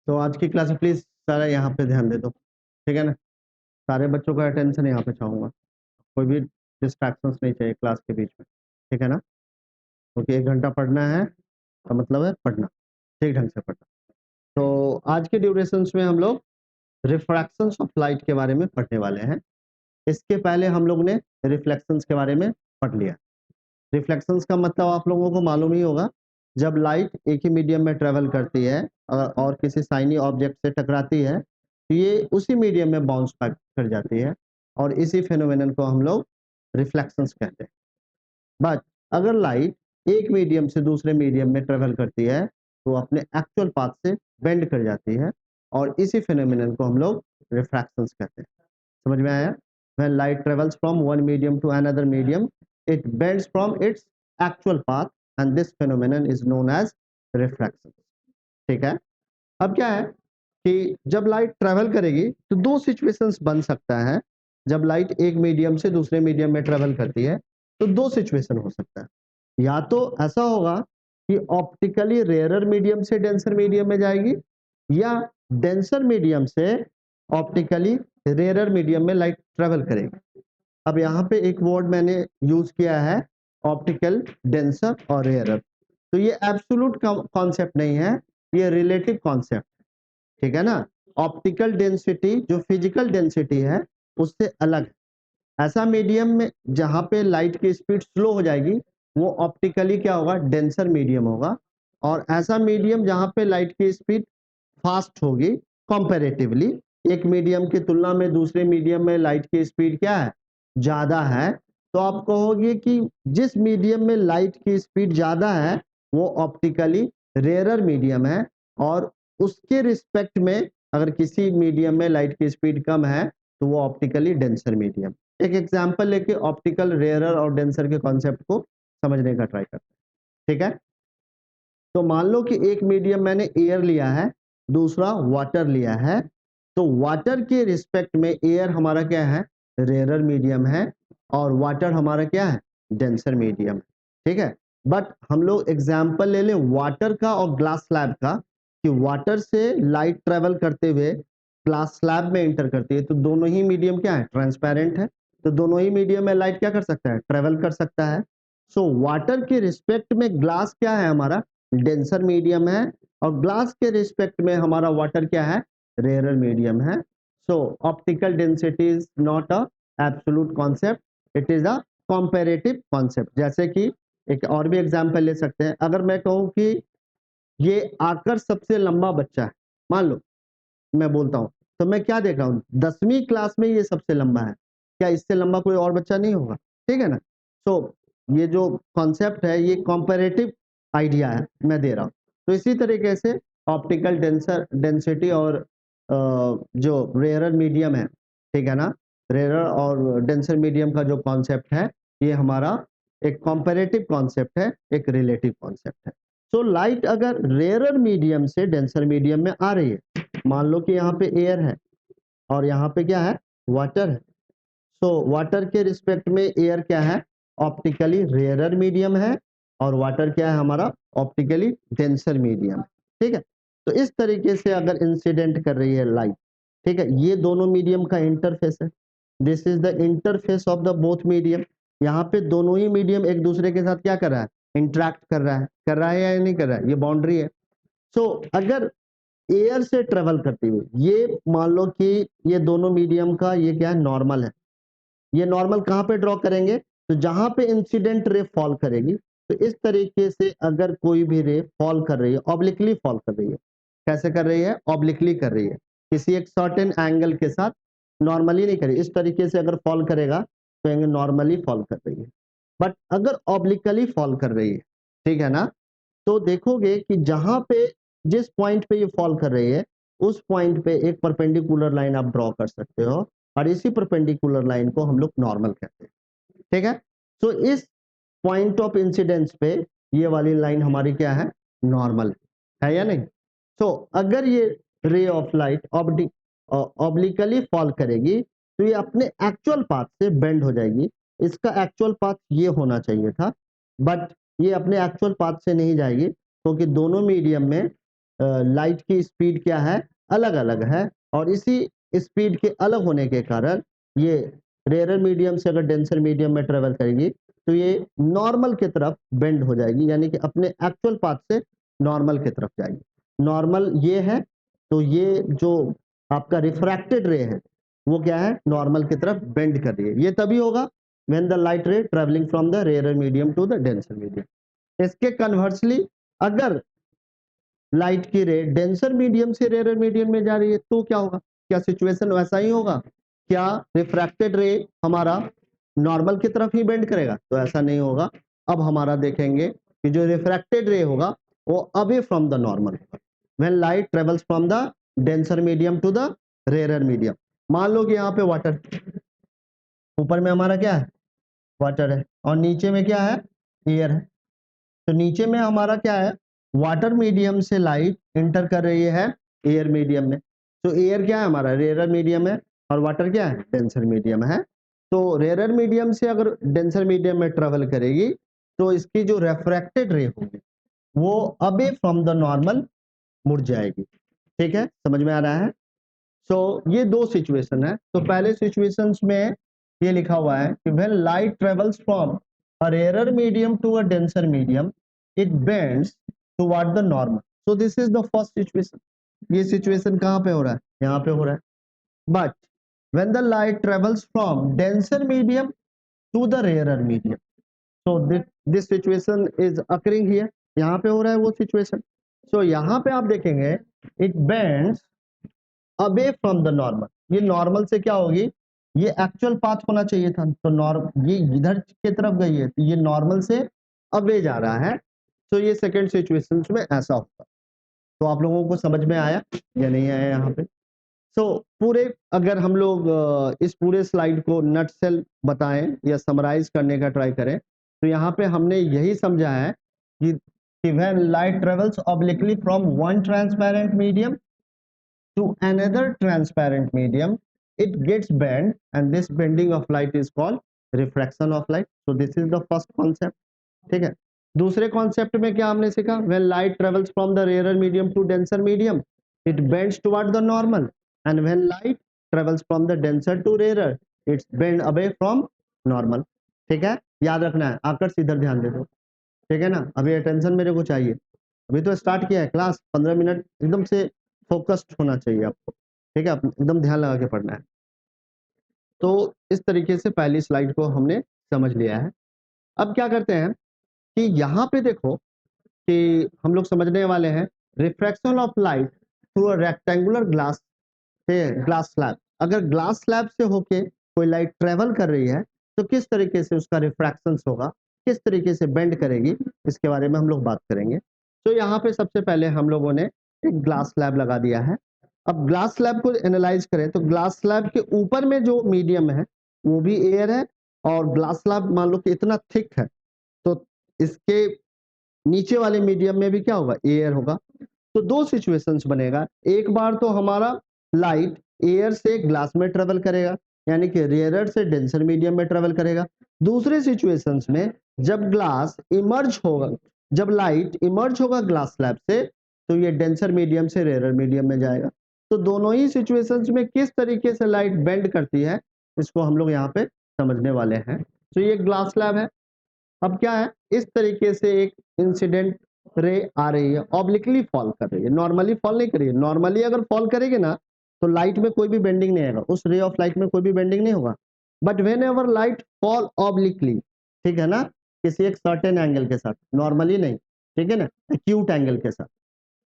तो आज की क्लास में प्लीज सारा यहाँ पे ध्यान दे दो, ठीक है ना। सारे बच्चों का अटेंशन यहाँ पे चाहूंगा, कोई भी डिस्ट्रैक्शंस नहीं चाहिए क्लास के बीच में, ठीक है ना। क्योंकि 1 घंटा पढ़ना है तो मतलब है पढ़ना, ठीक ढंग से पढ़ना। तो आज के ड्यूरेशंस में हम लोग रिफ्रैक्शंस ऑफ लाइट के बारे में पढ़ने वाले हैं। इसके पहले हम लोग ने रिफ्लेक्शंस के बारे में पढ़ लिया। रिफ्लेक्शंस का मतलब आप लोगों को मालूम ही होगा, जब लाइट एक ही मीडियम में ट्रेवल करती है और किसी शाइनी ऑब्जेक्ट से टकराती है तो ये उसी मीडियम में बाउंस बैक कर जाती है और इसी फेनोमेनन को हम लोग रिफ्लेक्शंस कहते हैं। बट अगर लाइट एक मीडियम से दूसरे मीडियम में ट्रेवल करती है तो अपने एक्चुअल पाथ से बेंड कर जाती है और इसी फेनोमेनन को हम लोग रिफ्रैक्शंस कहते हैं। समझ में आया? When light travels from one medium to another medium, it bends from its actual path and this phenomenon is known as refraction. ठीक है। अब क्या है कि जब लाइट ट्रेवल करेगी तो दो सिचुएशंस बन सकता है। जब लाइट एक मीडियम से दूसरे मीडियम में ट्रेवल करती है तो दो सिचुएशन हो सकता है। या तो ऐसा होगा कि ऑप्टिकली रेयरर मीडियम से डेंसर मीडियम में जाएगी या डेंसर मीडियम से ऑप्टिकली रेयरर मीडियम में लाइट ट्रेवल करेगी। अब यहाँ पे एक वर्ड मैंने यूज किया है, ऑप्टिकल डेंसर और रेयरर। तो ये एब्सोल्यूट कॉन्सेप्ट नहीं है, ये रिलेटिव कॉन्सेप्ट, ठीक है ना। ऑप्टिकल डेंसिटी जो फिजिकल डेंसिटी है उससे अलग है। ऐसा मीडियम में जहां पे लाइट की स्पीड स्लो हो जाएगी वो ऑप्टिकली क्या होगा, डेंसर मीडियम होगा। और ऐसा मीडियम जहां पे लाइट की स्पीड फास्ट होगी कंपैरेटिवली, एक मीडियम की तुलना में दूसरे मीडियम में लाइट की स्पीड क्या है, ज्यादा है, तो आप कहोगे कि जिस मीडियम में लाइट की स्पीड ज्यादा है वो ऑप्टिकली रेयरर मीडियम है और उसके रिस्पेक्ट में अगर किसी मीडियम में लाइट की स्पीड कम है तो वो ऑप्टिकली डेंसर मीडियम। एक एग्जांपल लेके ऑप्टिकल रेयरर और डेंसर के कॉन्सेप्ट को समझने का ट्राई करते हैं, ठीक है। तो मान लो कि एक मीडियम मैंने एयर लिया है, दूसरा वाटर लिया है, तो वाटर के रिस्पेक्ट में एयर हमारा क्या है, रेयरर मीडियम है और वाटर हमारा क्या है, डेंसर मीडियम, ठीक है। बट हम लोग एग्जांपल ले लें वाटर का और ग्लास स्लैब का, कि वाटर से लाइट ट्रेवल करते हुए ग्लास स्लैब में एंटर करती है तो दोनों ही मीडियम क्या है, ट्रांसपेरेंट है, तो दोनों ही मीडियम में लाइट क्या कर सकता है, ट्रेवल कर सकता है। सो वाटर के रिस्पेक्ट में ग्लास क्या है हमारा, डेंसर मीडियम है और ग्लास के रिस्पेक्ट में हमारा वाटर क्या है, रेयरर मीडियम है। So optical density is not a absolute concept, it is a comparative concept. जैसे कि एक और भी एग्जांपल ले सकते हैं, अगर मैं कहूं कि ये आकर सबसे लंबा बच्चा है, मान लो मैं बोलता हूं, तो मैं क्या देख रहा हूं, 10वीं क्लास में ये सबसे लंबा है, क्या इससे लंबा कोई और बच्चा नहीं होगा, ठीक है ना। सो ये जो कॉन्सेप्ट है ये कंपैरेटिव आइडिया है मैं दे रहा हूं। तो इसी तरीके से ऑप्टिकल डेंसिटी और जो रेयरर मीडियम है, ठीक है ना, रेयरर और डेंसर मीडियम का जो कॉन्सेप्ट है ये हमारा एक कंपैरेटिव कॉन्सेप्ट है, एक रिलेटिव कॉन्सेप्ट है। सो लाइट अगर रेयरर मीडियम से डेंसर मीडियम में आ रही है, मान लो कि यहाँ पे एयर है और यहाँ पे क्या है, वाटर है। सो वाटर के रिस्पेक्ट में एयर क्या है, ऑप्टिकली रेयरर मीडियम है और वाटर क्या है हमारा, ऑप्टिकली डेंसर मीडियम, ठीक है। तो इस तरीके से अगर इंसिडेंट कर रही है लाइट, ठीक है, ये दोनों मीडियम का इंटरफेस है, this is the interface of the both medium. यहाँ पे दोनों ही मीडियम एक दूसरे के साथ क्या कर रहा है, इंटरेक्ट कर रहा है या नहीं कर रहा है, ये बाउंड्री है। सो अगर एयर से ट्रेवल करती हुई, ये मान लो कि ये दोनों मीडियम का ये क्या है, नॉर्मल है, ये नॉर्मल कहाँ पे ड्रॉ करेंगे, तो जहां पे इंसिडेंट रे फॉल करेगी, तो इस तरीके से अगर कोई भी रे फॉल कर रही है, ऑब्लिकली फॉल कर रही है, कैसे कर रही है, ऑब्लिकली कर रही है, किसी एक सर्टेन एंगल के साथ, नॉर्मली नहीं करेगी, इस तरीके से अगर फॉल करेगा तो ये नॉर्मली फॉल कर रही है। बट अगर ऑब्लिकली फॉल कर रही है, ठीक है ना, तो देखोगे कि जहां पे जिस पॉइंट पे ये फॉल कर रही है उस पॉइंट पे एक परपेंडिकुलर लाइन आप ड्रॉ कर सकते हो और इसी परपेंडिकुलर लाइन को हम लोग नॉर्मल कहते हैं, ठीक है। तो इस पॉइंट ऑफ इंसिडेंस पे ये वाली लाइन हमारी क्या है, नॉर्मल है या नहीं। सो अगर ये ray of light obliquely fall करेगी तो ये अपने एक्चुअल पाथ से बेंड हो जाएगी, इसका एक्चुअल पाथ ये होना चाहिए था, बट ये अपने एक्चुअल पाथ से नहीं जाएगी क्योंकि दोनों मीडियम में लाइट की स्पीड क्या है, अलग अलग है, और इसी स्पीड के अलग होने के कारण ये रेयर मीडियम से अगर डेंसर मीडियम में ट्रेवल करेगी तो ये नॉर्मल की तरफ बेंड हो जाएगी, यानी कि अपने एक्चुअल पाथ से नॉर्मल की तरफ जाएगी। नॉर्मल ये है, तो ये जो आपका रिफ्रैक्टेड रे है वो क्या है, नॉर्मल की तरफ बेंड कर रही है। ये तभी होगा when the light ray travelling from the rare medium to the denser medium. इसके कन्वर्सली अगर लाइट की रे डेंसर मीडियम से रेयर मीडियम में जा रही है तो क्या होगा, क्या सिचुएशन वैसा ही होगा? क्या रिफ्रैक्टेड रे हमारा नॉर्मल की तरफ ही बेंड करेगा? तो ऐसा नहीं होगा। अब हमारा देखेंगे कि जो रिफ्रैक्टेड रे होगा वो away from the normal when light travels from the denser medium to the rare medium. मान लो कि यहाँ पे वाटर, ऊपर में हमारा क्या है, वाटर है, और नीचे में क्या है, एयर है। तो नीचे में हमारा क्या है, वाटर मीडियम से लाइट इंटर कर रही है एयर मीडियम में। तो एयर क्या है हमारा, रेयर मीडियम है, और वाटर क्या है, डेंसर मीडियम है। तो रेयर मीडियम से अगर डेंसर मीडियम में ट्रेवल करेगी तो इसकी जो रेफ्रैक्टेड रे होगी वो अबे फ्रॉम द नॉर्मल मुड़ जाएगी। ठीक है, समझ में आ रहा है? सो ये दो सिचुएशन है। तो पहले सिचुएशंस में ये लिखा हुआ है कि when light travels from a rare medium to a denser medium it bends toward the normal. So this is the first situation. ये सिचुएशन कहाँ पे हो रहा है, यहाँ पे हो रहा है। But when the light travels from denser medium to the rare medium, so this situation is occurring here, यहाँ पे हो रहा है वो सिचुएशन। सो यहाँ पे आप देखेंगे it bends away from the normal. ये नॉर्मल से क्या होगी, ये एक्चुअल पाथ होना चाहिए था, तो नॉर्मल ये इधर की तरफ गई है, तो ये नॉर्मल से अवे जा रहा है। तो ये सेकंड सिचुएशन में ऐसा होता। तो आप लोगों को समझ में आया या नहीं आया यहाँ पे? सो पूरे अगर हम लोग इस पूरे स्लाइड को नट सेल बताएं या समराइज करने का ट्राई करें तो यहाँ पे हमने यही समझा है कि when light travels obliquely from one transparent medium to another transparent medium it gets bent, and this bending of light is called refraction of light. So this is the first concept. ठीक है, दूसरे concept में क्या हमने सीखा, when light travels from the rarer medium to denser medium it bends toward the normal, and when light travels from the denser to rarer it's bend away from normal. ठीक है, याद रखना है, आकर इधर ध्यान दे दो। ठीक है ना, अभी अटेंशन मेरे को चाहिए, अभी तो स्टार्ट किया है क्लास, 15 मिनट एकदम से फोकस्ड होना चाहिए आपको। ठीक है, एकदम ध्यान लगा के पढ़ना है। तो इस तरीके से पहली स्लाइड को हमने समझ लिया है। अब क्या करते हैं कि यहाँ पे देखो कि हम लोग समझने वाले हैं refraction of light through a rectangular glass slab. अगर ग्लास स्लैब से होके कोई लाइट ट्रेवल कर रही है तो किस तरीके से उसका रिफ्रैक्शन होगा, किस तरीके से बेंड करेगी, इसके बारे में हम लोग बात करेंगे। तो यहाँ पे सबसे पहले हम लोगों ने एक ग्लास स्लैब लगा दिया है। अब ग्लास स्लैब को एनालाइज करें तो ग्लास स्लैब के ऊपर में जो मीडियम है वो भी एयर है, और ग्लास स्लैब मान लो कि इतना थिक है तो इसके नीचे वाले मीडियम में भी क्या होगा, एयर होगा। तो दो सिचुएशंस बनेगा, एक बार तो हमारा लाइट एयर से ग्लास में ट्रेवल करेगा, यानी कि रेयर से डेंसर मीडियम में ट्रेवल करेगा। दूसरे सिचुएशंस में जब ग्लास इमर्ज होगा, जब लाइट इमर्ज होगा ग्लास स्लैब से तो ये डेंसर मीडियम से रेयर मीडियम में जाएगा। तो दोनों ही सिचुएशंस में किस तरीके से लाइट बेंड करती है इसको हम लोग यहाँ पे समझने वाले हैं। तो ये ग्लास स्लैब है। अब क्या है, इस तरीके से एक इंसिडेंट रे आ रही है, ऑब्लिकली फॉल कर रही है, नॉर्मली फॉल नहीं कर रही है। नॉर्मली अगर फॉल करेगी ना तो लाइट में कोई भी बेंडिंग नहीं आएगा, उस रे ऑफ लाइट में कोई भी बेंडिंग नहीं होगा। But when ever light fall obliquely, ठीक है ना, किसी एक सर्टेन एंगल के साथ, नॉर्मली नहीं, ठीक है ना, एक्यूट एंगल के साथ,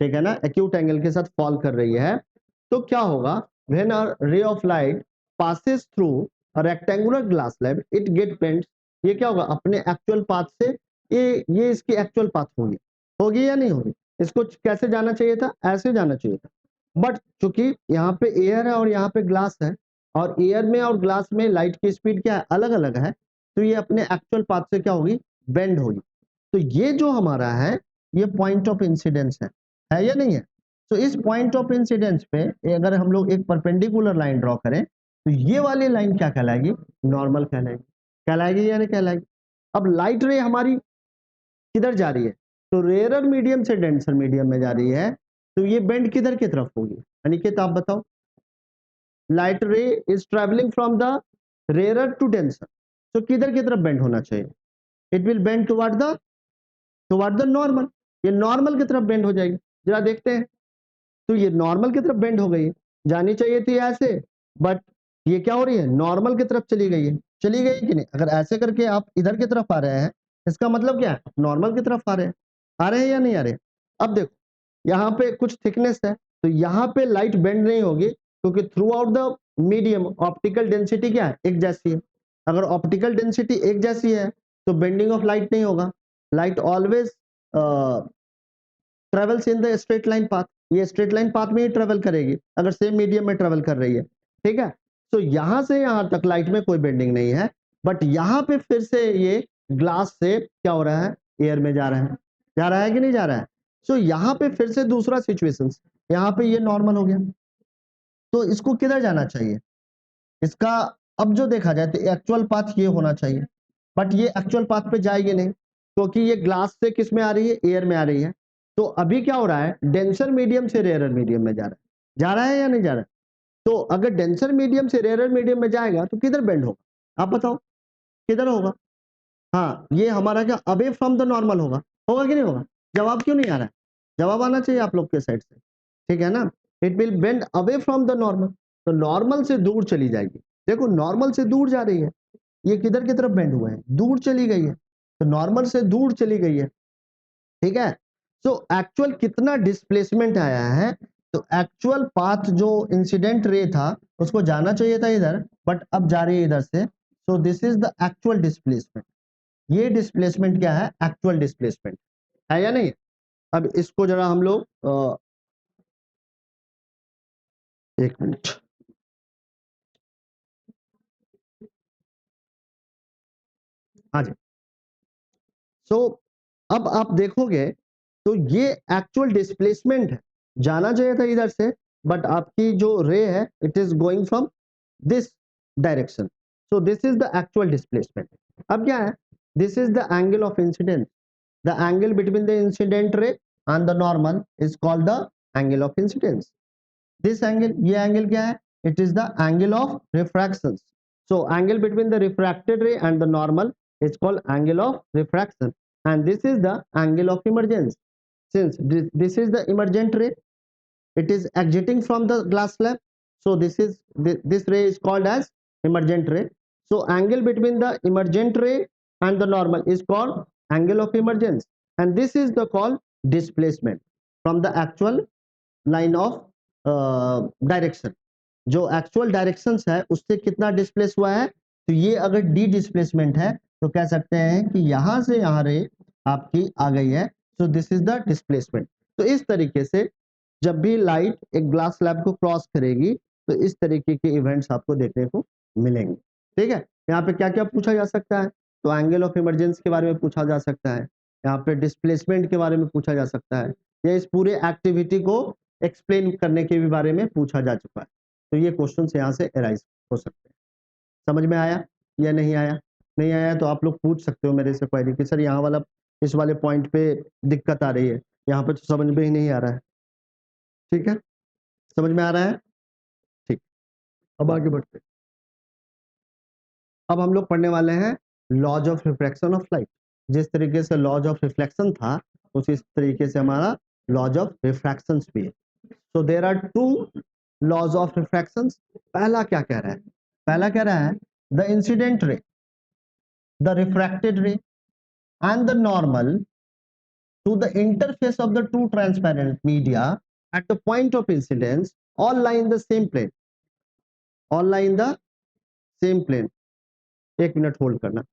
ठीक है ना, एक्यूट एंगल के साथ फॉल कर रही है तो क्या होगा, when a ray of light passes through a rectangular glass slab it get bend. ये क्या होगा, अपने एक्चुअल पाथ से, ये इसकी एक्चुअल पाथ होगी, होगी या नहीं होगी? इसको कैसे जाना चाहिए था, ऐसे जाना चाहिए था। बट चूंकि यहाँ पे एयर है और यहाँ पे ग्लास है, और एयर में और ग्लास में लाइट की स्पीड क्या है, अलग अलग है, तो ये अपने एक्चुअल पाथ से क्या होगी, बेंड होगी। तो ये जो हमारा है ये पॉइंट ऑफ इंसिडेंस है या नहीं है? तो इस पॉइंट ऑफ इंसिडेंस पे अगर हम लोग एक परपेंडिकुलर लाइन ड्रॉ करें तो ये वाली लाइन क्या कहलाएगी, नॉर्मल कहलाएगी। कहलाएगी या नहीं कहलाएगी? अब लाइट रे हमारी किधर जा रही है, तो रेयर मीडियम से डेंसर मीडियम में जा रही है, तो ये बेंड किधर की तरफ होगी? अनिकेत आप बताओ। Light ray is travelling from the rare to denser, तो किधर की तरफ बेंड होना चाहिए? It will bend toward the normal, ये नॉर्मल की तरफ बेंड हो जाएगी। जरा देखते हैं, तो ये नॉर्मल की तरफ बेंड हो गई है, जानी चाहिए थी ऐसे, बट ये क्या हो रही है? नॉर्मल की तरफ चली गई है। चली गई कि नहीं? अगर ऐसे करके आप इधर की तरफ आ रहे हैं, इसका मतलब क्या है? नॉर्मल की तरफ आ रहे हैं या नहीं आ रहे? अब देखो, यहाँ पे कुछ थिकनेस है, तो यहाँ पे लाइट बेंड नहीं होगी, क्योंकि through out the medium optical density क्या है? एक जैसी है। अगर ऑप्टिकल डेंसिटी एक जैसी है, तो बेंडिंग ऑफ लाइट नहीं होगा। Light always travels in the straight line path, ये स्ट्रेट लाइन पाथ में ही ट्रेवल करेगी अगर सेम मीडियम में ट्रेवल कर रही है, ठीक है। तो यहां से यहां तक लाइट में कोई बेंडिंग नहीं है, बट यहाँ पे फिर से ये ग्लास से क्या हो रहा है? एयर में जा रहा है कि नहीं जा रहा है? सो यहाँ पे फिर से दूसरा सिचुएशन, यहाँ पे ये नॉर्मल हो गया, तो इसको किधर जाना चाहिए? इसका अब जो देखा जाए तो एक्चुअल पाथ ये होना चाहिए, बट ये एक्चुअल पाथ पे जाएगी नहीं, क्योंकि ये ग्लास से किस में आ रही है? एयर में आ रही है। तो अभी क्या हो रहा है? डेंसर मीडियम से रेयर मीडियम में जा रहा है या नहीं जा रहा है? तो अगर डेंसर मीडियम से रेयर मीडियम में जाएगा तो किधर बेंड होगा? आप बताओ किधर होगा? हाँ, ये हमारा क्या अवे फ्रॉम द नॉर्मल होगा कि नहीं होगा? जवाब क्यों नहीं आ रहा है? जवाब आना चाहिए आप लोग के साइड से, ठीक है ना। It will bend away from the normal, तो नॉर्मल से दूर चली जाएगी। देखो नॉर्मल से दूर जा रही है, ये किधर की तरफ बेंड हुआ है? दूर चली गई है, तो नॉर्मल से दूर चली गई है, ठीक है। सो एक्चुअल कितना डिस्प्लेसमेंट आया है? तो एक्चुअल पाथ जो इंसिडेंट रे था उसको जाना चाहिए था इधर, बट अब जा रही है इधर से। सो this is the actual displacement. ये डिस्प्लेसमेंट क्या है? एक्चुअल डिस्प्लेसमेंट है या नहीं? अब इसको जरा हम लोग एक मिनट, हाँ जी। सो अब आप देखोगे तो ये एक्चुअल डिस्प्लेसमेंट है, जाना चाहिए था इधर से, बट आपकी जो रे है it is going from this direction, so this is the actual displacement. अब क्या है? This is the angle of incidence, the angle between the incident रे and the normal is called the angle of incidence. This angle, ये angle क्या है? It is the angle of refraction. So angle between the refracted रे and the normal is called angle of refraction, and this is the angle of emergence. Since this is the emergent ray, it is exiting from the glass slab, so this ray is called as emergent ray. So angle between the emergent ray and the normal is called angle of emergence, and this is the called displacement from the actual line of direction. जो actual directions है उससे कितना displace हुआ है? तो ये अगर D displacement है तो कह सकते हैं कि यहां से यहां रे आपकी आ गई है, सो दिस इज द डिस्प्लेसमेंट। तो इस तरीके से जब भी लाइट एक ग्लास स्लैब को क्रॉस करेगी तो इस तरीके के इवेंट्स आपको देखने को मिलेंगे, ठीक है। यहाँ पे क्या क्या पूछा जा सकता है? तो एंगल ऑफ इमरजेंसी के बारे में पूछा जा सकता है, यहाँ पे डिस्प्लेसमेंट के बारे में पूछा जा सकता है, या इस पूरे एक्टिविटी को एक्सप्लेन करने के भी बारे में पूछा जा चुका है। तो ये क्वेश्चन यहाँ से अराइज हो सकते हैं। समझ में आया या नहीं आया? नहीं आया तो आप लोग पूछ सकते हो मेरे से क्वेरी कि सर यहाँ वाला इस वाले पॉइंट पे दिक्कत आ रही है, यहाँ पे तो समझ में ही नहीं आ रहा है, ठीक है। समझ में आ रहा है? ठीक, अब आगे बढ़ते। अब हम लोग पढ़ने वाले हैं laws of refraction of light. जिस तरीके से लॉज ऑफ रिफ्लेक्शन था उसी तरीके से हमारा लॉज ऑफ रिफ्रैक्शन भी है। So there are two laws of refraction. पहला क्या कह रहा है? पहला कह रहा है the incident ray, the refracted ray and the normal to the interface of the two transparent media at the point of incidence all lie in the same plane, all lie in the same plane। एक minute hold करना।